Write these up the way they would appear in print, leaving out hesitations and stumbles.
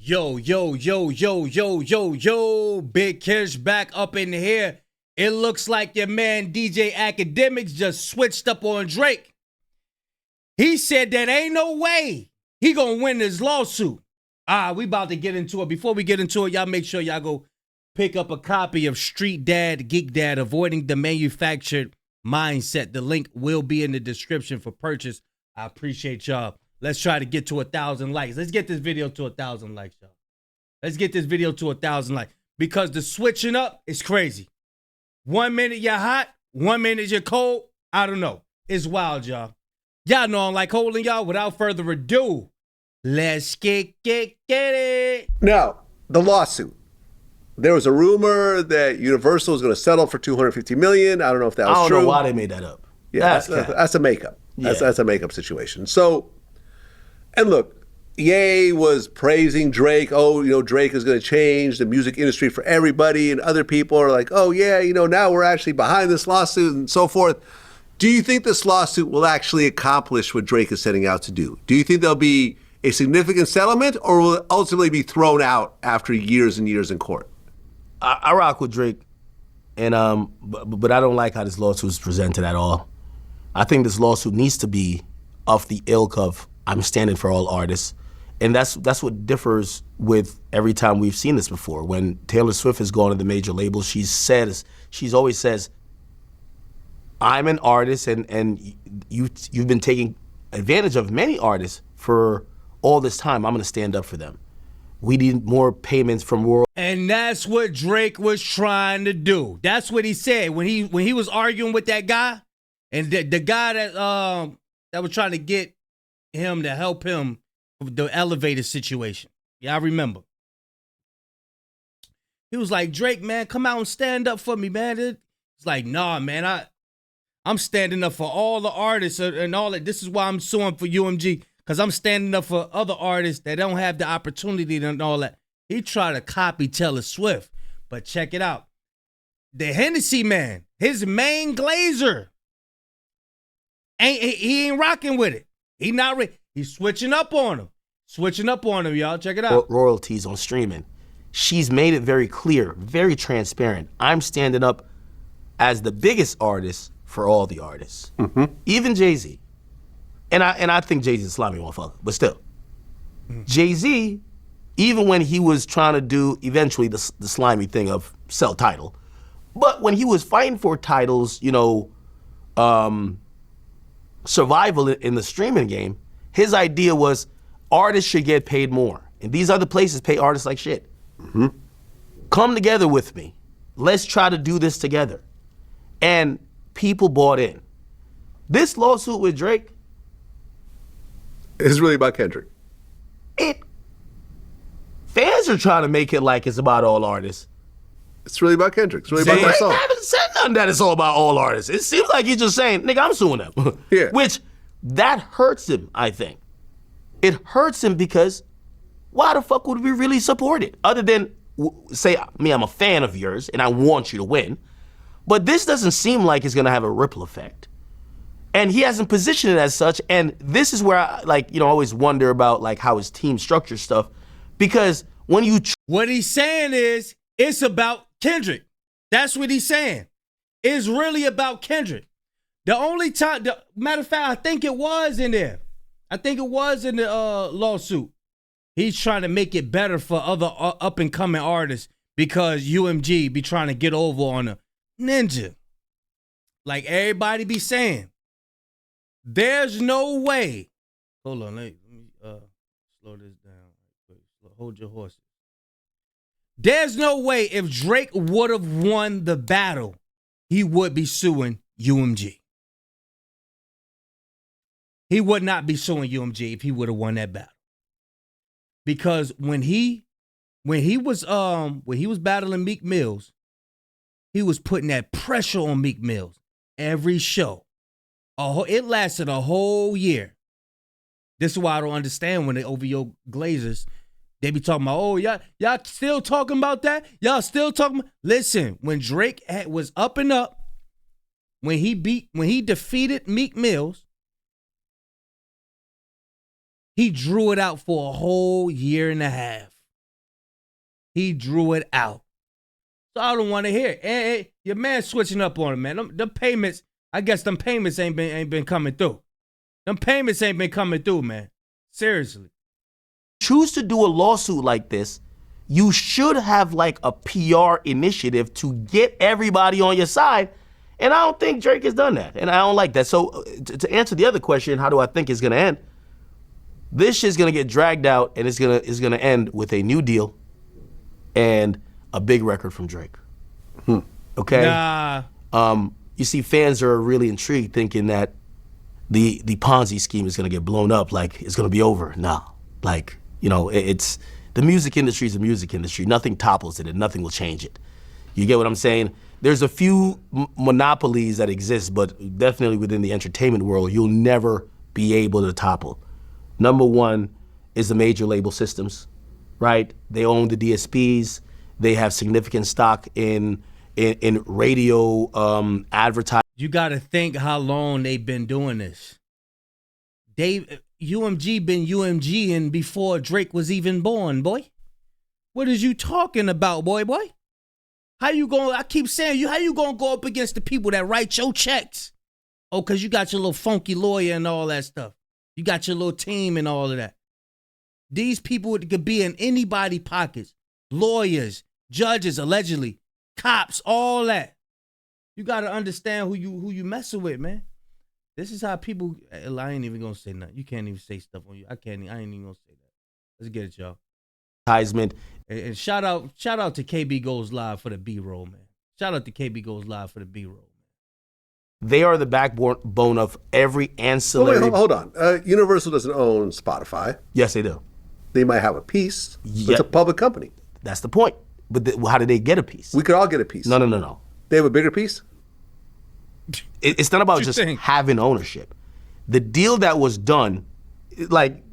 Yo, yo, yo, yo, yo, yo, yo, Big Kish back up in here. It looks like your man DJ Akademiks just switched up on Drake. He said that ain't no way he gonna win this lawsuit. We about to get into it. Before we get into it, y'all make sure y'all go pick up a copy of Street Dad, Geek Dad, Avoiding the Manufactured Mindset. The link will be in the description for purchase. I appreciate y'all. Let's try to get to 1,000 likes. Let's get this video to 1,000 likes, y'all. Let's get this video to 1,000 likes. Because the switching up is crazy. 1 minute you're hot, 1 minute you're cold. I don't know. It's wild, y'all. Y'all know I don't like holding y'all. Without further ado, let's get it. Now, the lawsuit. There was a rumor that Universal was going to settle for $250 million. I don't know if that was true. I don't know why they made that up. Yeah, that's a makeup. That's a makeup situation. So, and look, Ye was praising Drake. Oh, Drake is going to change the music industry for everybody. And other people are like, oh, yeah, now we're actually behind this lawsuit and so forth. Do you think this lawsuit will actually accomplish what Drake is setting out to do? Do you think there'll be a significant settlement, or will it ultimately be thrown out after years and years in court? I rock with Drake, and but I don't like how this lawsuit is presented at all. I think this lawsuit needs to be of the ilk of I'm standing for all artists, and that's what differs with every time we've seen this before. When Taylor Swift has gone to the major labels, she's always says, I'm an artist, and you've been taking advantage of many artists for all this time. I'm going to stand up for them. We need more payments from world. And that's what Drake was trying to do. That's what he said when he was arguing with that guy, and the guy that was trying to get him to help him with the elevator situation. Yeah, I remember. He was like, Drake, man, come out and stand up for me, man. It's like, nah, man, I'm standing up for all the artists and all that. This is why I'm suing for UMG, because I'm standing up for other artists that don't have the opportunity and all that. He tried to copy Taylor Swift, but check it out. The Hennessy man, his main glazer, he ain't rocking with it. He's switching up on him. Switching up on him, y'all. Check it out. Royalties on streaming. She's made it very clear, very transparent. I'm standing up as the biggest artist for all the artists, even Jay-Z. And I think Jay-Z's a slimy motherfucker, but still. Jay-Z, even when he was trying to do eventually the slimy thing of sell title, but when he was fighting for titles, survival in the streaming game, his idea was artists should get paid more. And these other places pay artists like shit. Come together with me. Let's try to do this together. And people bought in. This lawsuit with Drake is really about Kendrick. Fans are trying to make it like it's about all artists. It's really about Kendrick. It's really about that song. I haven't said nothing that it's all about all artists. It seems like he's just saying, nigga, I'm suing them. Yeah. Which, that hurts him, I think. It hurts him because why the fuck would we really support it? Other than say, I'm a fan of yours and I want you to win. But this doesn't seem like it's gonna have a ripple effect. And he hasn't positioned it as such. And this is where I always wonder about how his team structures stuff. Because when you... What he's saying is, it's about Kendrick. That's what he's saying. It's really about Kendrick. The only time... matter of fact, I think it was in there. I think it was in the lawsuit. He's trying to make it better for other up-and-coming artists because UMG be trying to get over on a Ninja. Like everybody be saying. There's no way. Hold on, let me slow this down. Hold your horses. There's no way if Drake would have won the battle, he would be suing UMG. He would not be suing UMG if he would have won that battle. Because when he was battling Meek Mills, he was putting that pressure on Meek Mills every show. It lasted a whole year. This is why I don't understand when they OVO Glazers, they be talking about, oh, y'all still talking about that? Y'all still talking about... Listen, when Drake was up and up, when he defeated Meek Mills, he drew it out for a whole year and a half. He drew it out. So I don't want to hear it. And your man switching up on him, man. The payments, I guess them payments ain't been coming through. Them payments ain't been coming through, man. Seriously. Choose to do a lawsuit like this, you should have like a PR initiative to get everybody on your side. And I don't think Drake has done that. And I don't like that. So to answer the other question, how do I think it's going to end? This shit's going to get dragged out, and it's gonna end with a new deal and a big record from Drake. Okay? Nah. You see, fans are really intrigued, thinking that the Ponzi scheme is gonna get blown up, like it's gonna be over. Nah, like, you know, it's the music industry is a music industry. Nothing topples it, and nothing will change it. You get what I'm saying? There's a few monopolies that exist, but definitely within the entertainment world, you'll never be able to topple. Number one is the major label systems, right? They own the DSPs. They have significant stock in radio advertising. You got to think how long they've been doing this. UMG been UMGing before Drake was even born, boy. What is you talking about, boy? How you going? I keep saying, how you going to go up against the people that write your checks? Oh, because you got your little funky lawyer and all that stuff. You got your little team and all of that. These people could be in anybody's pockets. Lawyers, judges, allegedly, cops, all that. You got to understand who you messing with, man. This is how people. I ain't even gonna say nothing. You can't even say stuff on you. I ain't even gonna say that. Let's get it, y'all. And shout out to KB Goes Live for the B-roll, man. Shout out to KB Goes Live for the B-roll, man. They are the backbone of every ancillary. Wait, hold on. Universal doesn't own Spotify. Yes, they do. They might have a piece. But it's a public company. That's the point. But how did they get a piece? We could all get a piece. No. They have a bigger piece? It's not about just having ownership. The deal that was done, like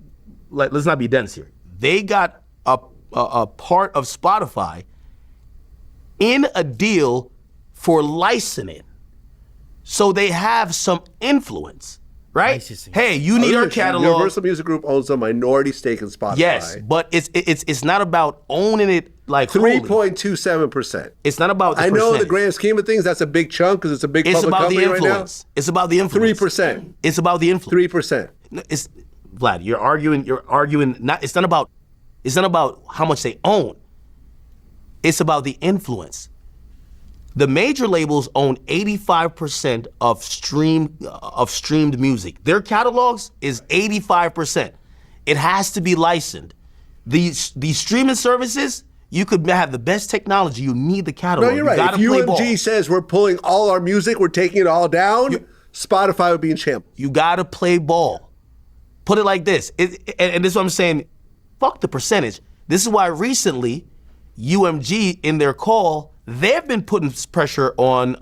let's not be dense here. They got a part of Spotify in a deal for licensing. So they have some influence, right? Licensing. Hey, you need our catalog. Universal Music Group owns a minority stake in Spotify. Yes, but it's not about owning it like 3.27%. It's not about the I know percentage. the grand scheme of things, that's a big chunk because it's a big public company right now. It's about the influence. 3%. It's about the influence. 3%. It's Vlad, you're arguing it's not about how much they own. It's about the influence. The major labels own 85% of streamed music. Their catalogs is 85%. It has to be licensed. These streaming services, you could have the best technology. You need the catalog. No, you're right. If UMG says we're pulling all our music, we're taking it all down, Spotify would be in shambles. You got to play ball. Put it like this. And this is what I'm saying. Fuck the percentage. This is why recently, UMG in their call, they've been putting pressure on,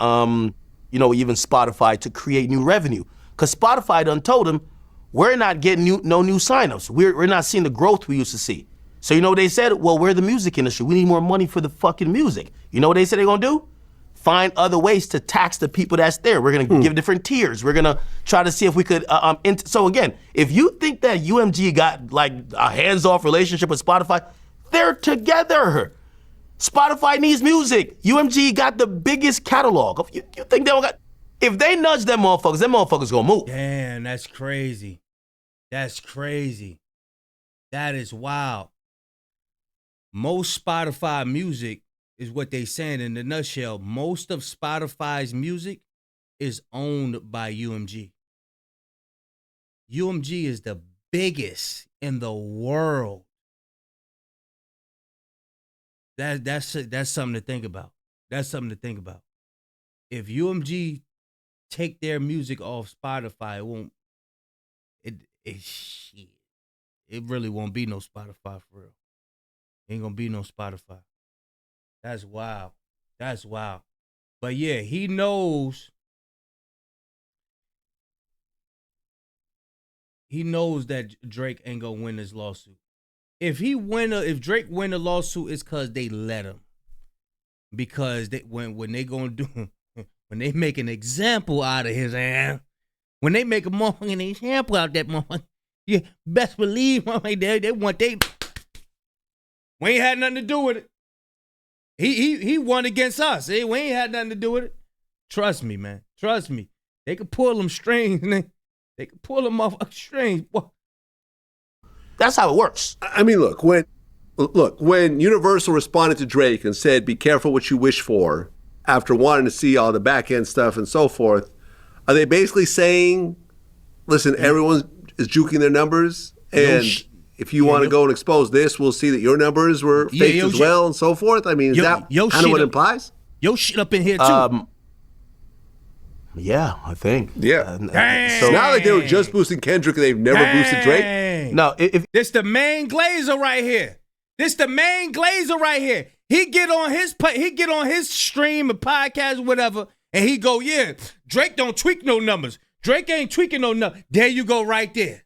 even Spotify to create new revenue. Because Spotify done told them, we're not getting no new signups. We're not seeing the growth we used to see. So you know what they said? Well, we're the music industry. We need more money for the fucking music. You know what they said they're gonna do? Find other ways to tax the people that's there. We're gonna give different tiers. We're gonna try to see if we could. So again, if you think that UMG got like a hands-off relationship with Spotify, they're together. Spotify needs music. UMG got the biggest catalog. You think they don't got? If they nudge them motherfuckers gonna move. Damn, that's crazy. That's crazy. That is wild. Most Spotify music is what they saying in the nutshell. Most of Spotify's music is owned by UMG. UMG is the biggest in the world. That's something to think about. That's something to think about. If UMG take their music off Spotify, it really won't be no Spotify for real. Ain't gonna be no Spotify. That's wild. That's wild. But yeah, he knows. He knows that Drake ain't gonna win this lawsuit. If Drake win the lawsuit, it's cause they let him. Because when they gonna do, when they make an example out of his ass, when they make a motherfucking example out of that motherfucker, you best believe they want they. We ain't had nothing to do with it. He won against us. We ain't had nothing to do with it. Trust me, man. Trust me. They could pull them strings. They could pull them off strings. Boy. That's how it works. I mean, look, when Universal responded to Drake and said, "Be careful what you wish for," after wanting to see all the back end stuff and so forth, are they basically saying, "Listen, everyone is juking their numbers, and if you want to go and expose this, we'll see that your numbers were faked as well," and so forth? I mean, is that kind of what it implies? Yo shit up in here too. Yeah, I think. Yeah. So now that they were just boosting Kendrick and they've never boosted Drake. No, if this the main glazer right here. This the main glazer right here. He get on his stream or podcast or whatever, and he go, yeah, Drake don't tweak no numbers. Drake ain't tweaking no numbers. There you go right there.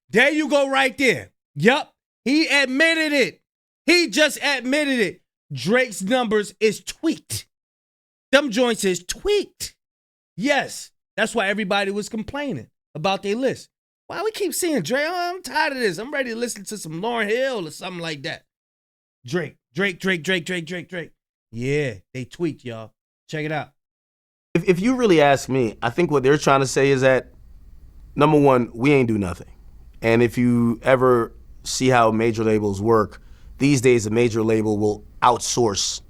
There you go right there. Yup. He admitted it. He just admitted it. Drake's numbers is tweaked. Them joints is tweaked. Yes. That's why everybody was complaining about their list. Why we keep seeing Drake? Oh, I'm tired of this. I'm ready to listen to some Lauryn Hill or something like that. Drake. Yeah, they tweaked, y'all. Check it out. If you really ask me, I think what they're trying to say is that, number one, we ain't do nothing. And if you ever see how major labels work, these days a major label will outsource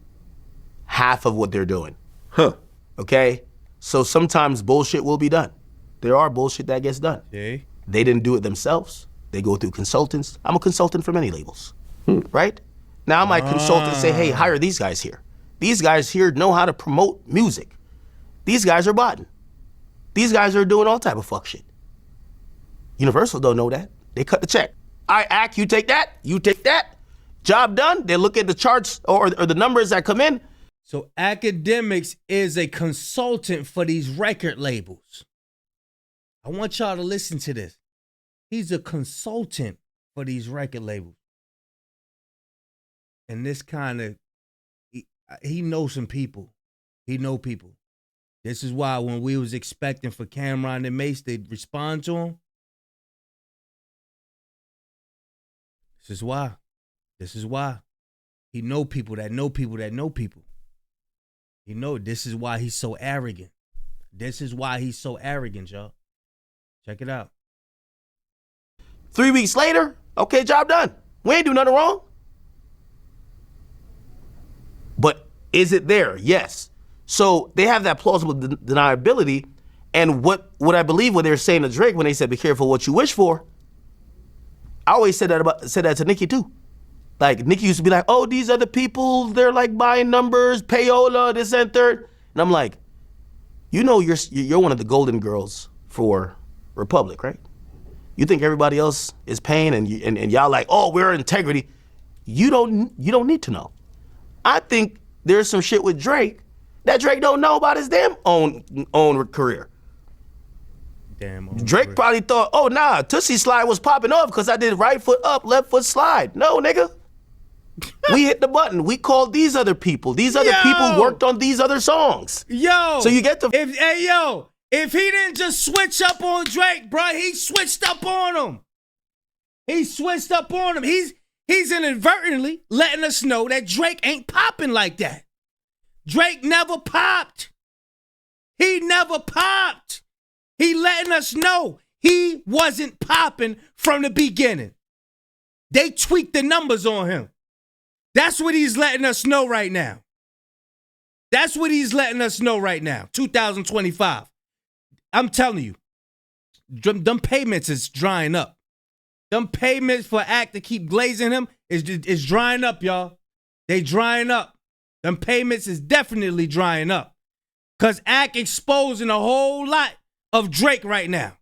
half of what they're doing. Huh. Okay? So sometimes bullshit will be done. There are bullshit that gets done. Okay. They didn't do it themselves. They go through consultants. I'm a consultant for many labels, right? Now I might consult and say, hey, hire these guys here. These guys here know how to promote music. These guys are botting. These guys are doing all type of fuck shit. Universal don't know that. They cut the check. All right, Act, you take that. You take that. Job done. They look at the charts or the numbers that come in. So Akademiks is a consultant for these record labels. I want y'all to listen to this. He's a consultant for these record labels. And this kind of, he knows some people. He know people. This is why when we was expecting for Cameron and Mace to respond to him, this is why. This is why. He know people that know people that know people. You know, this is why he's so arrogant. This is why he's so arrogant, y'all. Check it out. 3 weeks later, okay, job done. We ain't do nothing wrong. But is it there? Yes. So they have that plausible deniability. And what I believe what they're saying to Drake when they said, be careful what you wish for. I always said that to Nicki too. Like Nicki used to be like, oh, these other people, they're like buying numbers, payola, this and third. And I'm like, you know, you're one of the golden girls for Republic, right? You think everybody else is paying and y'all like, oh, we're integrity. You don't need to know. I think there's some shit with Drake that Drake don't know about his damn own career. Drake probably thought, oh, nah, Tootsie Slide was popping off because I did right foot up, left foot slide. No, nigga. We hit the button. We called these other people. These other people worked on these other songs. Yo. So you get the... If he didn't just switch up on Drake, bro, he switched up on him. He switched up on him. He's inadvertently letting us know that Drake ain't popping like that. Drake never popped. He never popped. He letting us know he wasn't popping from the beginning. They tweaked the numbers on him. That's what he's letting us know right now. That's what he's letting us know right now, 2025. I'm telling you, them payments is drying up. Them payments for Act to keep glazing him is drying up, y'all. They drying up. Them payments is definitely drying up. Because Act exposing a whole lot of Drake right now.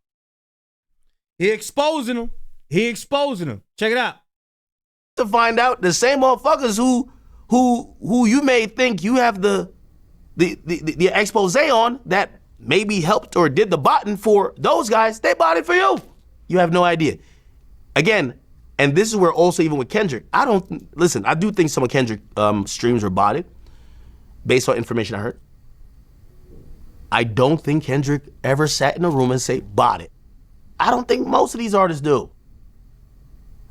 He exposing him. Check it out. To find out the same motherfuckers who you may think you have the expose on that maybe helped or did the botting for those guys, they bought it for you. You have no idea. Again, and this is where also even with Kendrick, I do think some of Kendrick streams were botted based on information I heard. I don't think Kendrick ever sat in a room and say, bought it. I don't think most of these artists do.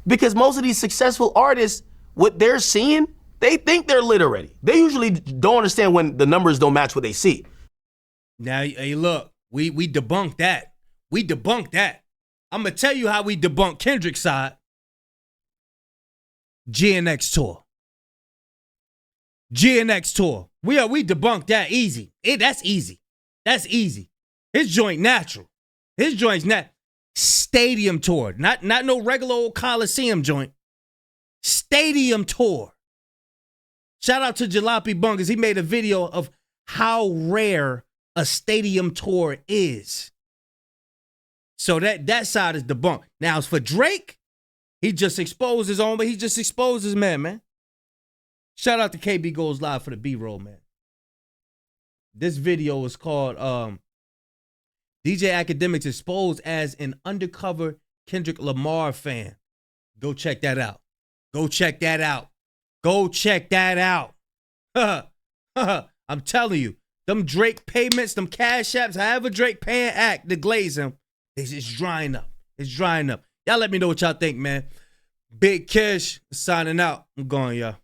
Because most of these successful artists, what they're seeing They think they're lit already. They usually don't understand when the numbers don't match what they see. Now, hey, look, we debunked that. We debunked that. I'm going to tell you how we debunked Kendrick's side. GNX tour. GNX tour. We debunked that easy. That's easy. That's easy. His joint natural. His joint's not stadium tour. Not no regular old Coliseum joint. Stadium tour. Shout out to Jalopy Bungas. He made a video of how rare a stadium tour is. So that side is debunked. Now, as for Drake, he just exposed his own, but he just exposed his man. Shout out to KB Goes Live for the B-roll, man. This video is called DJ Akademiks exposed as an undercover Kendrick Lamar fan. Go check that out. Go check that out. Go check that out. I'm telling you, them Drake payments, them cash apps, however Drake paying act to glaze him, it's drying up. It's drying up. Y'all let me know what y'all think, man. Big Kish signing out. I'm going, y'all.